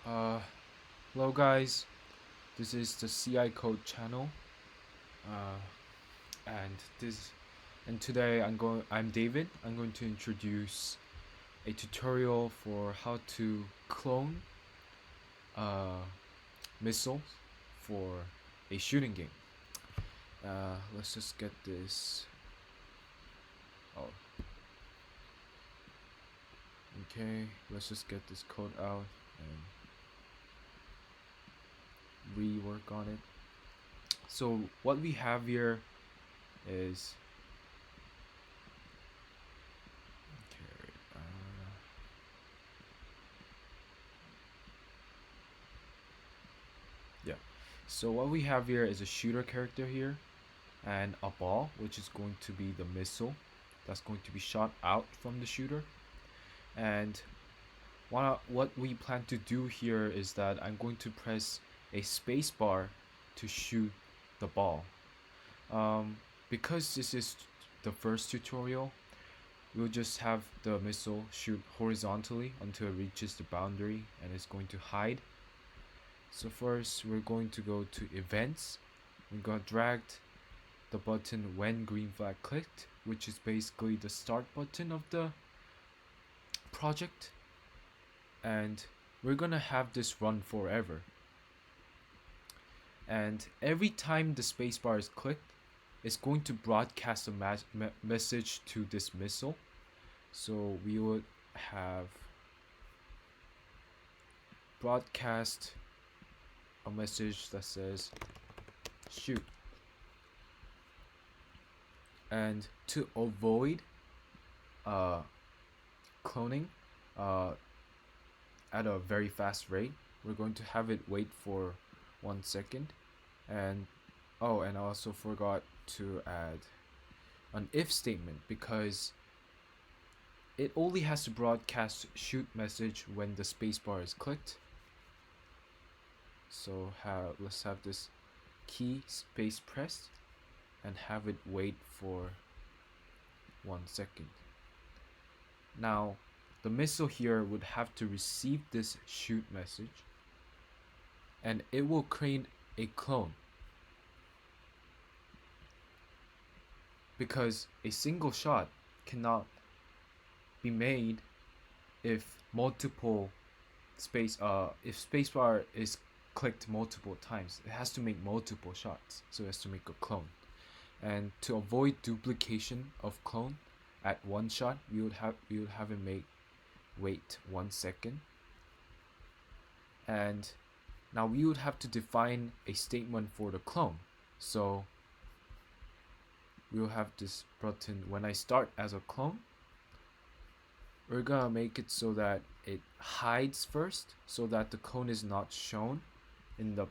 Uh, Hello guys, this is the CI Code channel, uh, and this and today I'm David. I'm going to introduce a tutorial for how to clone uh, missiles for a shooting game. Let's just get this. Oh, okay. Let's just get this code out and rework on it. So what we have here is okay. Yeah. So what we have here is a shooter character here and a ball, which is going to be the missile that's going to be shot out from the shooter. And what we plan to do here is that I'm going to press a space bar to shoot the ball. Um, because this is the first tutorial, we'll just have the missile shoot horizontally until it reaches the boundary and it's going to hide. So first we're going to go to events. We got dragged the button when green flag clicked, which is basically the start button of the project, and we're gonna have this run forever. And every time the spacebar is clicked, it's going to broadcast a message to this missile. So we would have broadcast a message that says shoot. And to avoid cloning uh, at a very fast rate, we're going to have it wait for 1 second. And oh, and I also forgot to add an if statement because it only has to broadcast shoot message when the spacebar is clicked. So let's have this key space pressed and have it wait for 1 second. Now the missile here would have to receive this shoot message and it will create a clone, because a single shot cannot be made if spacebar is clicked multiple times. It has to make multiple shots, so it has to make a clone. And to avoid duplication of clone at one shot, we would have it wait 1 second. And now we would have to define a statement for the clone. So we'll have this button when I start as a clone. We're gonna make it so that it hides first, so that the clone is not shown in the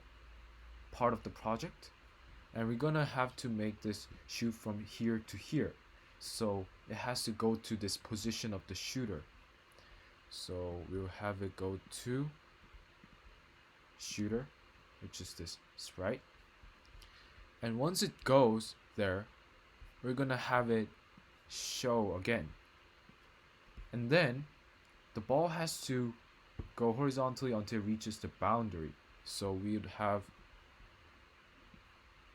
part of the project. And we're gonna have to make this shoot from here to here, so it has to go to this position of the shooter. So we'll have it go to shooter, which is this sprite, and once it goes there, we're gonna have it show again, and then the ball has to go horizontally until it reaches the boundary. So we would have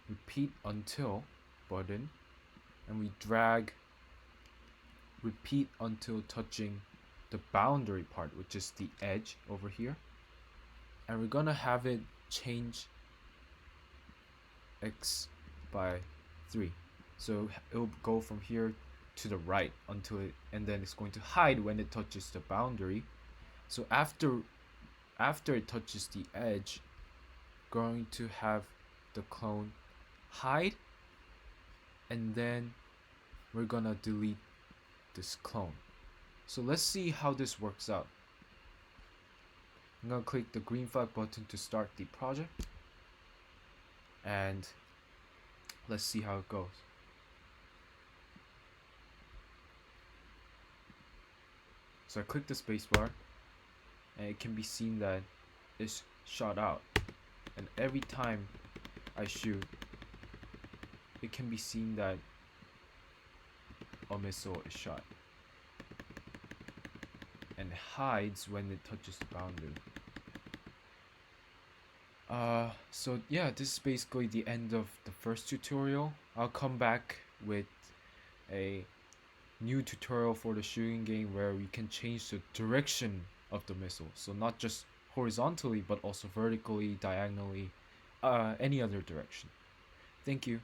repeat until button, and we drag repeat until touching the boundary part, which is the edge over here, and we're gonna have it change x by 3. So it will go from here to the right until it, and then it's going to hide when it touches the boundary. So after it touches the edge, going to have the clone hide, and then we're gonna delete this clone. So let's see how this works out. I'm gonna click the green flag button to start the project, and let's see how it goes. So I click the spacebar, and it can be seen that it's shot out, and every time I shoot, it can be seen that a missile is shot and hides when it touches the boundary. So yeah, this is basically the end of the first tutorial. I'll come back with a new tutorial for the shooting game where we can change the direction of the missile. So not just horizontally, but also vertically, diagonally, any other direction. Thank you.